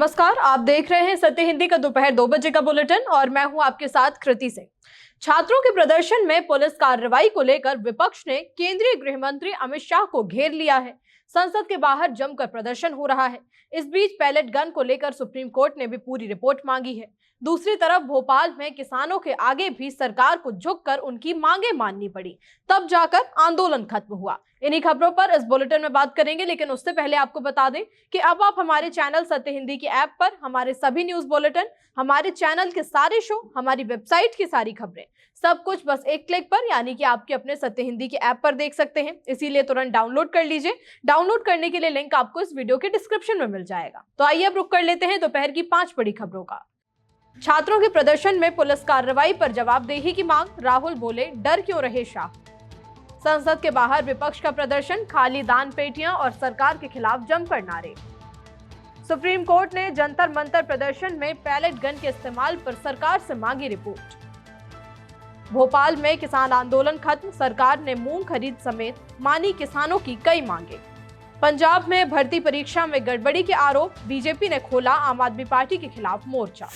नमस्कार, आप देख रहे हैं सत्य हिंदी का दोपहर 2 बजे का बुलेटिन और मैं हूं आपके साथ कृति सिंह। छात्रों के प्रदर्शन में पुलिस कार्रवाई को लेकर विपक्ष ने केंद्रीय गृह मंत्री अमित शाह को घेर लिया है। संसद के बाहर जमकर प्रदर्शन हो रहा है। इस बीच पैलेट गन को लेकर सुप्रीम कोर्ट ने भी पूरी रिपोर्ट मांगी है। दूसरी तरफ भोपाल में किसानों के आगे भी सरकार को झुककर उनकी मांगे माननी पड़ी, तब जाकर आंदोलन खत्म हुआ। इन्हीं खबरों पर इस बुलेटिन में बात करेंगे, लेकिन उससे पहले आपको बता दें कि अब आप हमारे चैनल सत्य हिंदी की ऐप पर हमारे सभी न्यूज बुलेटिन, हमारे चैनल के सारे शो, हमारी वेबसाइट की सारी खबरें, सब कुछ बस एक क्लिक पर यानी कि आपके अपने सत्य हिंदी की ऐप पर देख सकते हैं। इसीलिए तुरंत डाउनलोड कर लीजिए। डाउनलोड करने के लिए लिंक आपको इस वीडियो के डिस्क्रिप्शन में मिल जाएगा। तो आइए अब रुक कर लेते हैं दोपहर की 5 बड़ी खबरों का। छात्रों के प्रदर्शन में पुलिस कार्रवाई पर जवाबदेही की मांग, राहुल बोले डर क्यों रहे शाह। संसद के बाहर विपक्ष का प्रदर्शन, खाली दान पेटियां और सरकार के खिलाफ जमकर नारे। सुप्रीम कोर्ट ने जंतर मंतर प्रदर्शन में पैलेट गन के इस्तेमाल पर सरकार से मांगी रिपोर्ट। भोपाल में किसान आंदोलन खत्म, सरकार ने मूंग खरीद समेत मानी किसानों की कई मांगे। पंजाब में भर्ती परीक्षा में गड़बड़ी के आरोप, बीजेपी ने खोला आम आदमी पार्टी के खिलाफ मोर्चा।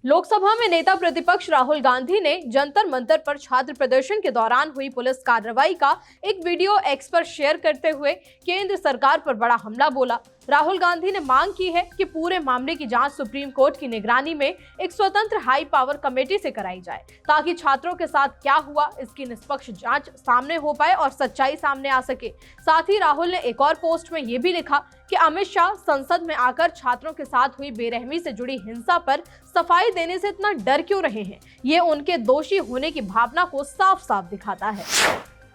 लोकसभा में नेता प्रतिपक्ष राहुल गांधी ने जंतर मंतर पर छात्र प्रदर्शन के दौरान हुई पुलिस कार्रवाई का एक वीडियो एक्स पर शेयर करते हुए केंद्र सरकार पर बड़ा हमला बोला। राहुल गांधी ने मांग की है कि पूरे मामले की जांच सुप्रीम कोर्ट की निगरानी में एक स्वतंत्र हाई पावर कमेटी से कराई जाए, ताकि छात्रों के साथ क्या हुआ इसकी निष्पक्ष जांच सामने हो पाए और सच्चाई सामने आ सके। साथ ही राहुल ने एक और पोस्ट में यह भी लिखा कि अमित शाह संसद में आकर छात्रों के साथ हुई बेरहमी से जुड़ी हिंसा पर सफाई देने से इतना डर क्यों रहे हैं। ये उनके दोषी होने की भावना को साफ साफ दिखाता है।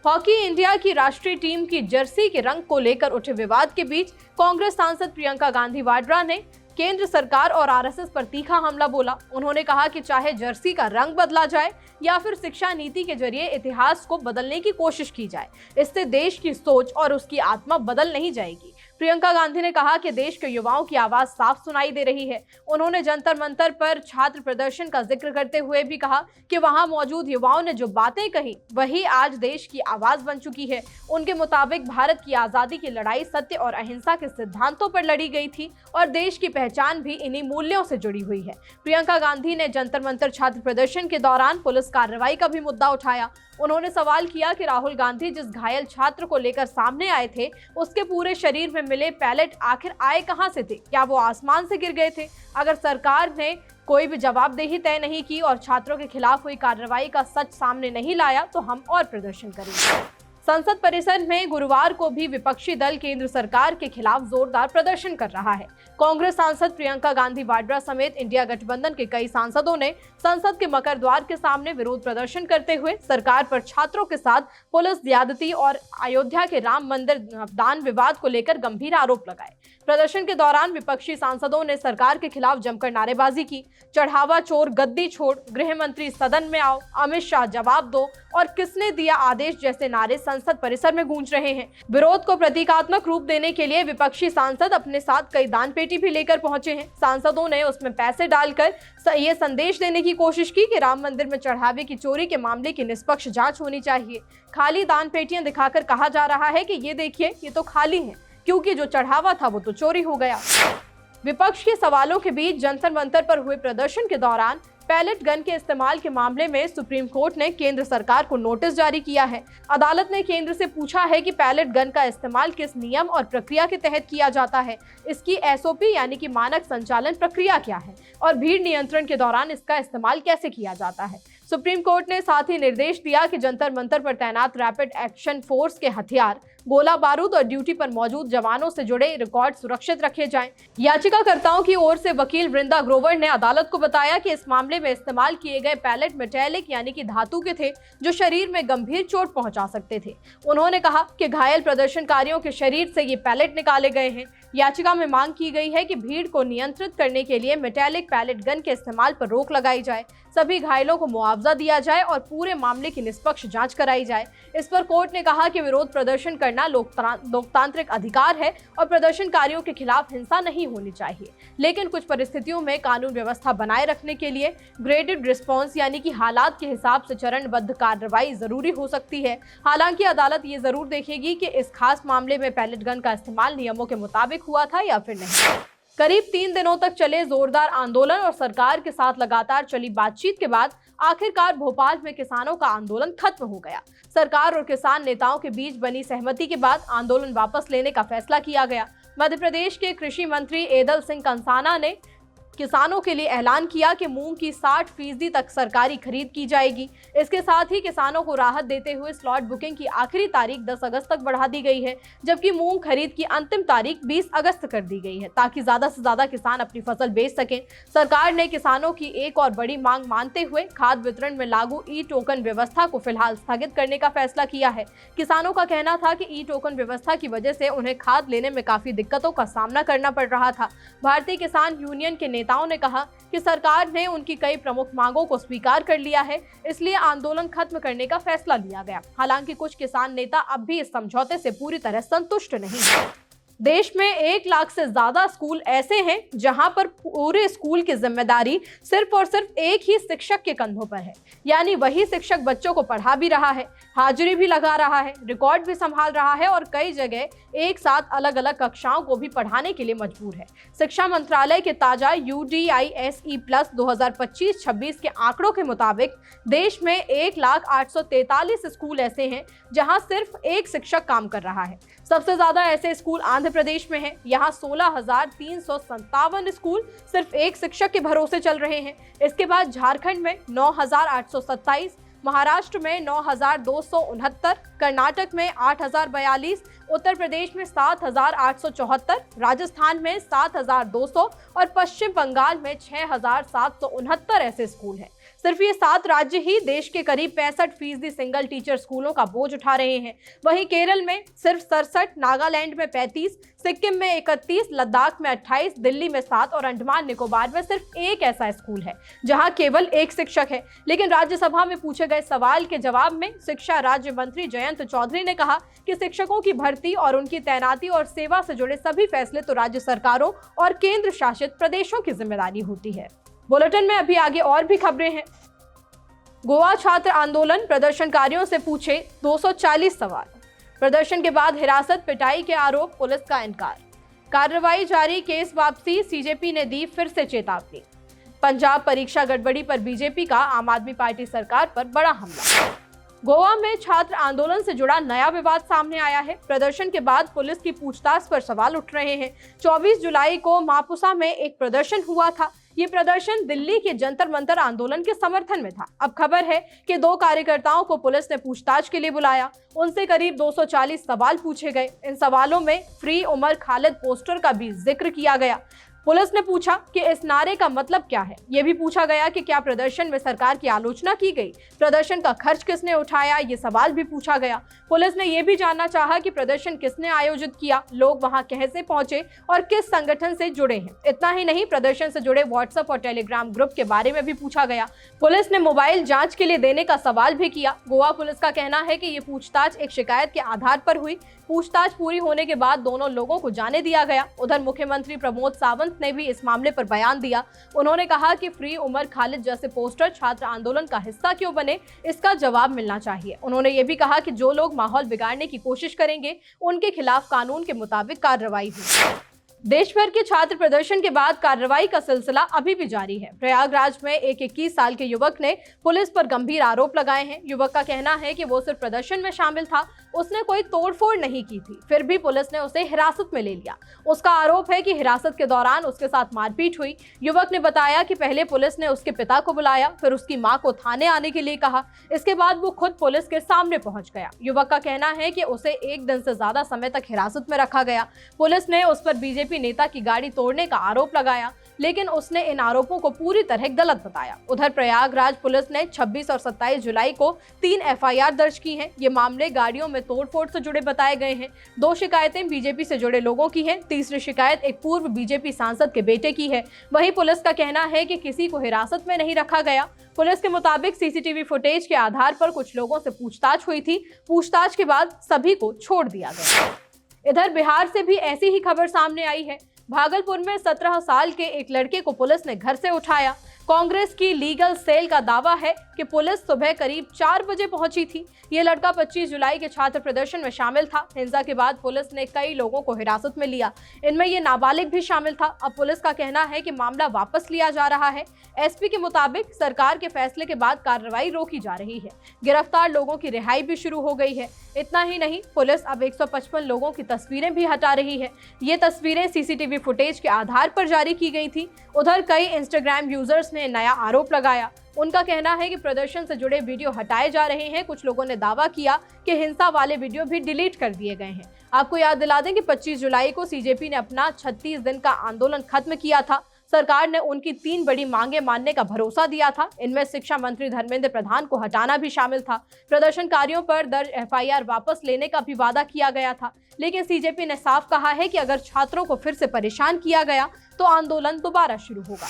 हॉकी इंडिया की राष्ट्रीय टीम की जर्सी के रंग को लेकर उठे विवाद के बीच कांग्रेस सांसद प्रियंका गांधी वाड्रा ने केंद्र सरकार और आरएसएस पर तीखा हमला बोला। उन्होंने कहा कि चाहे जर्सी का रंग बदला जाए या फिर शिक्षा नीति के जरिए इतिहास को बदलने की कोशिश की जाए, इससे देश की सोच और उसकी आत्मा बदल नहीं जाएगी। प्रियंका गांधी ने कहा कि देश के युवाओं की आवाज साफ सुनाई दे रही है। उन्होंने जंतर मंतर पर छात्र प्रदर्शन का जिक्र करते हुए भी कहा कि वहां मौजूद युवाओं ने जो बातें कही वही आज देश की आवाज बन चुकी है। उनके मुताबिक भारत की आजादी की लड़ाई सत्य और अहिंसा के सिद्धांतों पर लड़ी गई थी और देश की पहचान भी इन्हीं मूल्यों से जुड़ी हुई है। प्रियंका गांधी ने जंतर मंतर छात्र प्रदर्शन के दौरान पुलिस कार्रवाई का भी मुद्दा उठाया। उन्होंने सवाल किया कि राहुल गांधी जिस घायल छात्र को लेकर सामने आए थे, उसके पूरे शरीर में मिले पैलेट आखिर आए कहां से थे? क्या वो आसमान से गिर गए थे? अगर सरकार ने कोई भी जवाबदेही तय नहीं की और छात्रों के खिलाफ हुई कार्रवाई का सच सामने नहीं लाया तो हम और प्रदर्शन करेंगे। संसद परिसर में गुरुवार को भी विपक्षी दल केंद्र सरकार के खिलाफ जोरदार प्रदर्शन कर रहा है। कांग्रेस सांसद प्रियंका गांधी वाड्रा समेत इंडिया गठबंधन के कई सांसदों ने संसद के मकर द्वार के सामने विरोध प्रदर्शन करते हुए सरकार पर छात्रों के साथ पुलिस ज्यादती और अयोध्या के राम मंदिर दान विवाद को लेकर गंभीर आरोप लगाए। प्रदर्शन के दौरान विपक्षी सांसदों ने सरकार के खिलाफ जमकर नारेबाजी की। चढ़ावा चोर गद्दी छोड़, गृह मंत्री सदन में आओ, अमित शाह जवाब दो और किसने दिया आदेश जैसे नारे संसद परिसर में गूंज रहे हैं। विरोध को प्रतीकात्मक रूप देने के लिए विपक्षी सांसद अपने साथ कई दान पेटी भी लेकर पहुंचे हैं। सांसदों ने उसमें पैसे डालकर ये संदेश देने की कोशिश की कि राम मंदिर में चढ़ावे की चोरी के मामले की निष्पक्ष जांच होनी चाहिए। खाली दान पेटियां दिखाकर कहा जा रहा है कि ये देखिए, ये तो खाली हैं, क्योंकि जो चढ़ावा था वो तो चोरी हो गया। विपक्ष के सवालों के बीच जंतर मंतर पर हुए प्रदर्शन के दौरान पैलेट गन के इस्तेमाल के मामले में सुप्रीम कोर्ट ने केंद्र सरकार को नोटिस जारी किया है। अदालत ने केंद्र से पूछा है कि पैलेट गन का इस्तेमाल किस नियम और प्रक्रिया के तहत किया जाता है, इसकी एसओपी यानी कि मानक संचालन प्रक्रिया क्या है और भीड़ नियंत्रण के दौरान इसका इस्तेमाल कैसे किया जाता है। सुप्रीम कोर्ट ने साथ ही निर्देश दिया कि जंतर मंतर पर तैनात रैपिड एक्शन फोर्स के हथियार, गोला बारूद और ड्यूटी पर मौजूद जवानों से जुड़े रिकॉर्ड सुरक्षित रखे जाएं। याचिकाकर्ताओं की ओर से वकील वृंदा ग्रोवर ने अदालत को बताया कि इस मामले में इस्तेमाल किए गए पैलेट मेटेलिक यानी कि धातु के थे, जो शरीर में गंभीर चोट पहुंचा सकते थे। उन्होंने कहा कि घायल प्रदर्शनकारियों के शरीर से ये पैलेट निकाले गए हैं। याचिका में मांग की गई है कि भीड़ को नियंत्रित करने के लिए मेटेलिक पैलेट गन के इस्तेमाल पर रोक लगाई जाए, सभी घायलों को मुआवजा दिया जाए और पूरे मामले की निष्पक्ष जांच कराई जाए। इस पर कोर्ट ने कहा कि विरोध प्रदर्शन करना लोकतांत्रिक अधिकार है और प्रदर्शनकारियों के खिलाफ हिंसा नहीं होनी चाहिए, लेकिन कुछ परिस्थितियों में कानून व्यवस्था बनाए रखने के लिए ग्रेडेड रिस्पॉन्स यानी कि हालात के हिसाब से चरणबद्ध कार्रवाई जरूरी हो सकती है। हालांकि अदालत ये जरूर देखेगी कि इस खास मामले में पैलेट गन का इस्तेमाल नियमों के मुताबिक हुआ था या फिर नहीं। करीब 3 दिनों तक चले जोरदार आंदोलन और सरकार के साथ लगातार चली बातचीत के बाद आखिरकार भोपाल में किसानों का आंदोलन खत्म हो गया। सरकार और किसान नेताओं के बीच बनी सहमति के बाद आंदोलन वापस लेने का फैसला किया गया। मध्य प्रदेश के कृषि मंत्री एदल सिंह कंसाना ने किसानों के लिए ऐलान किया कि मूंग की 60% तक सरकारी खरीद की जाएगी। इसके साथ ही किसानों को राहत देते हुए स्लॉट बुकिंग की आखिरी तारीख 10 अगस्त तक बढ़ा दी गई है, जबकि मूंग खरीद की अंतिम तारीख 20 अगस्त कर दी गई है, ताकि ज्यादा से ज्यादा किसान अपनी फसल बेच सकें। सरकार ने किसानों की एक और बड़ी मांग मानते हुए खाद वितरण में लागू ई टोकन व्यवस्था को फिलहाल स्थगित करने का फैसला किया है। किसानों का कहना था कि ई टोकन व्यवस्था की वजह से उन्हें खाद लेने में काफी दिक्कतों का सामना करना पड़ रहा था। भारतीय किसान यूनियन के नेताओं ने कहा कि सरकार ने उनकी कई प्रमुख मांगों को स्वीकार कर लिया है, इसलिए आंदोलन खत्म करने का फैसला लिया गया। हालांकि कुछ किसान नेता अब भी इस समझौते से पूरी तरह संतुष्ट नहीं हैं। देश में 1 लाख से ज्यादा स्कूल ऐसे हैं जहां पर पूरे स्कूल की जिम्मेदारी सिर्फ और सिर्फ एक ही शिक्षक के कंधों पर है, यानी वही शिक्षक बच्चों को पढ़ा भी रहा है, हाजिरी भी लगा रहा है, रिकॉर्ड भी संभाल रहा है और कई जगह एक साथ अलग अलग कक्षाओं को भी पढ़ाने के लिए मजबूर है। शिक्षा मंत्रालय के ताजा UDISE+ 2025-26 के आंकड़ों के मुताबिक देश में 1,843 स्कूल ऐसे हैं जहां सिर्फ एक शिक्षक काम कर रहा है। सबसे ज्यादा ऐसे स्कूल आंध्र प्रदेश में हैं। यहाँ 16,357 स्कूल सिर्फ एक शिक्षक के भरोसे चल रहे हैं। इसके बाद झारखंड में 9,827, महाराष्ट्र में 9,269, कर्नाटक में 8,042, उत्तर प्रदेश में 7,874, राजस्थान में 7,200 और पश्चिम बंगाल में 6,769 ऐसे स्कूल हैं। सिर्फ ये 7 राज्य ही देश के करीब 65% सिंगल टीचर स्कूलों का बोझ उठा रहे हैं। वहीं केरल में सिर्फ 67, नागालैंड में 35, सिक्किम में 31, लद्दाख में 28, दिल्ली में 7 और अंडमान निकोबार में सिर्फ एक ऐसा स्कूल है जहां केवल एक शिक्षक है। लेकिन राज्यसभा में पूछे गए सवाल के जवाब में शिक्षा राज्य मंत्री जयंत चौधरी ने कहा कि शिक्षकों की भर्ती और उनकी तैनाती और सेवा से जुड़े सभी फैसले तो राज्य सरकारों और केंद्र शासित प्रदेशों की जिम्मेदारी होती है। बुलेटिन में अभी आगे और भी खबरें हैं। गोवा छात्र आंदोलन, प्रदर्शनकारियों से पूछे 240 सवाल। प्रदर्शन के बाद हिरासत, पिटाई के आरोप, पुलिस का इनकार। कार्रवाई जारी, केस वापसी, सीजेपी ने दी फिर से चेतावनी। पंजाब परीक्षा गड़बड़ी पर बीजेपी का आम आदमी पार्टी सरकार पर बड़ा हमला। गोवा में छात्र आंदोलन से जुड़ा नया विवाद सामने आया है। प्रदर्शन के बाद पुलिस की पूछताछ पर सवाल उठ रहे हैं। 24 जुलाई को मापुसा में एक प्रदर्शन हुआ था। ये प्रदर्शन दिल्ली के जंतर मंतर आंदोलन के समर्थन में था। अब खबर है कि 2 कार्यकर्ताओं को पुलिस ने पूछताछ के लिए बुलाया। उनसे करीब 240 सवाल पूछे गए। इन सवालों में फ्री उमर खालिद पोस्टर का भी जिक्र किया गया। पुलिस ने पूछा कि इस नारे का मतलब क्या है। ये भी पूछा गया कि क्या प्रदर्शन में सरकार की आलोचना की गई, प्रदर्शन का खर्च किसने उठाया, ये सवाल भी पूछा गया। पुलिस ने यह भी जानना चाहा कि प्रदर्शन किसने आयोजित किया, लोग वहां कैसे पहुंचे और किस संगठन से जुड़े हैं। इतना ही नहीं, प्रदर्शन से जुड़े व्हाट्सएप और टेलीग्राम ग्रुप के बारे में भी पूछा गया। पुलिस ने मोबाइल जांच के लिए देने का सवाल भी किया। गोवा पुलिस का कहना है कि ये पूछताछ एक शिकायत के आधार पर हुई। पूछताछ पूरी होने के बाद दोनों लोगों को जाने दिया गया। उधर मुख्यमंत्री प्रमोद सावंत ने भी इस मामले पर बयान दिया। उन्होंने कहा कि फ्री उमर खालिद जैसे पोस्टर छात्र आंदोलन का हिस्सा क्यों बने, इसका जवाब मिलना चाहिए। उन्होंने ये भी कहा कि जो लोग माहौल बिगाड़ने की कोशिश करेंगे उनके खिलाफ कानून के मुताबिक कार्रवाई होगी। देश भर के छात्र प्रदर्शन के बाद कार्रवाई का सिलसिला अभी भी जारी है। प्रयागराज में एक 21 साल के युवक ने पुलिस पर गंभीर आरोप लगाए हैं। युवक का कहना है कि वो सिर्फ प्रदर्शन में शामिल था, उसने कोई तोड़फोड़ नहीं की थी, फिर भी पुलिस ने उसे हिरासत में ले लिया। उसका आरोप है कि हिरासत के दौरान उसके साथ मारपीट हुई। युवक ने बताया कि पहले पुलिस ने उसके पिता को बुलाया, फिर उसकी मां को थाने आने के लिए कहा। इसके बाद वो खुद पुलिस के सामने पहुंच गया। युवक का कहना है कि उसे 1 दिन से ज्यादा समय तक हिरासत में रखा गया। पुलिस ने उस पर बीजेपी नेता की गाड़ी तोड़ने का आरोप लगाया, लेकिन उसने इन आरोपों को पूरी तरह गलत बताया। उधर प्रयागराज पुलिस ने 26 और 27 जुलाई को 3 FIR दर्ज की हैं। ये मामले गाड़ियों में तोड़फोड़ से जुड़े बताए गए हैं। 2 शिकायतें बीजेपी से जुड़े लोगों की हैं। तीसरी शिकायत एक पूर्व बीजेपी सांसद के बेटे की है। वहीं पुलिस का कहना है कि किसी को हिरासत में नहीं रखा गया। पुलिस के मुताबिक CCTV फुटेज के आधार पर कुछ लोगों से पूछताछ हुई थी। पूछताछ के बाद सभी को छोड़ दिया गया। इधर बिहार से भी ऐसी ही खबर सामने आई है। भागलपुर में 17 साल के एक लड़के को पुलिस ने घर से उठाया। कांग्रेस की लीगल सेल का दावा है कि पुलिस सुबह करीब 4 बजे पहुंची थी। ये लड़का 25 जुलाई के छात्र प्रदर्शन में शामिल था। हिंसा के बाद पुलिस ने कई लोगों को हिरासत में लिया, इनमें ये नाबालिग भी शामिल था। अब पुलिस का कहना है कि मामला वापस लिया जा रहा है। एसपी के मुताबिक सरकार के फैसले के बाद कार्रवाई रोकी जा रही है। गिरफ्तार लोगों की रिहाई भी शुरू हो गई है। इतना ही नहीं, पुलिस अब 155 लोगों की तस्वीरें भी हटा रही है। ये तस्वीरें सीसीटीवी फुटेज के आधार पर जारी की गई थी। उधर कई इंस्टाग्राम यूजर्स ने नया आरोप लगाया। उनका कहना है कि प्रदर्शन से जुड़े वीडियो हटाए जा रहे हैं। कुछ लोगों ने दावा किया कि हिंसा वाले वीडियो भी डिलीट कर दिए गए हैं। आपको याद दिला दें कि 25 जुलाई को सीजेपी ने अपना 36 दिन का आंदोलन खत्म किया था। सरकार ने उनकी 3 बड़ी मांगे मानने का भरोसा दिया था। इनमें शिक्षा मंत्री धर्मेंद्र प्रधान को हटाना भी शामिल था। प्रदर्शनकारियों पर दर्ज एफआईआर वापस लेने का भी वादा किया गया था, लेकिन सीजेपी ने साफ कहा है कि अगर छात्रों को फिर से परेशान किया गया तो आंदोलन दोबारा शुरू होगा।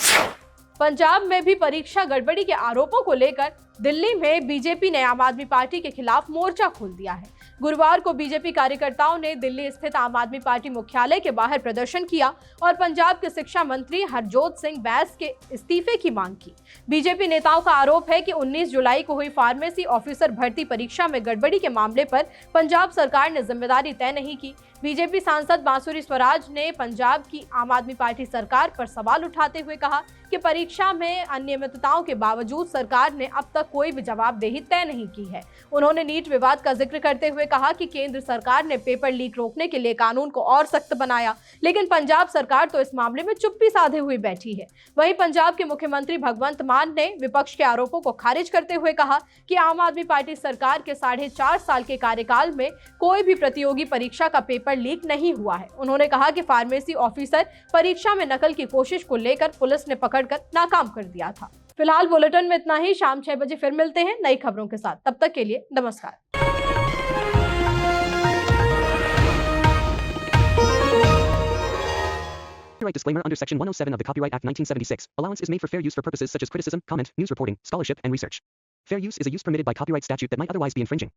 पंजाब में भी परीक्षा गड़बड़ी के आरोपों को लेकर दिल्ली में बीजेपी ने आम आदमी पार्टी के खिलाफ मोर्चा खोल दिया है। गुरुवार को बीजेपी कार्यकर्ताओं ने दिल्ली स्थित आम आदमी पार्टी मुख्यालय के बाहर प्रदर्शन किया और पंजाब के शिक्षा मंत्री हरजोत सिंह बैस के इस्तीफे की मांग की। बीजेपी नेताओं का आरोप है कि 19 जुलाई को हुई फार्मेसी ऑफिसर भर्ती परीक्षा में गड़बड़ी के मामले पर पंजाब सरकार ने जिम्मेदारी तय नहीं की। बीजेपी सांसद बांसुरी स्वराज ने पंजाब की आम आदमी पार्टी सरकार पर सवाल उठाते हुए कहा कि परीक्षा में अनियमितताओं के बावजूद सरकार ने अब तक कोई भी जवाबदेही तय नहीं की है। उन्होंने नीट विवाद का जिक्र करते हुए कहा कि केंद्र सरकार ने पेपर लीक रोकने के लिए कानून को और सख्त बनाया, लेकिन पंजाब सरकार तो इस मामले में चुप्पी साधे हुए बैठी है। वहीं पंजाब के मुख्यमंत्री भगवंत मान ने विपक्ष के आरोपों को खारिज करते हुए कहा कि आम आदमी पार्टी सरकार के 4.5 साल के कार्यकाल में कोई भी प्रतियोगी परीक्षा का पेपर लीक नहीं हुआ है। उन्होंने कहा कि फार्मेसी ऑफिसर परीक्षा में नकल की कोशिश को लेकर पुलिस ने पकड़कर नाकाम कर दिया था। फिलहाल बुलेटिन में इतना ही। शाम 6 बजे फिर मिलते हैं नई खबरों के साथ। तब तक के लिए नमस्कार। Copyright disclaimer under Section 107 of the Copyright Act 1976. Allowance is made for fair use for purposes such as criticism, comment, news reporting, scholarship, and research. Fair use is a use permitted by copyright statute that might otherwise be infringing.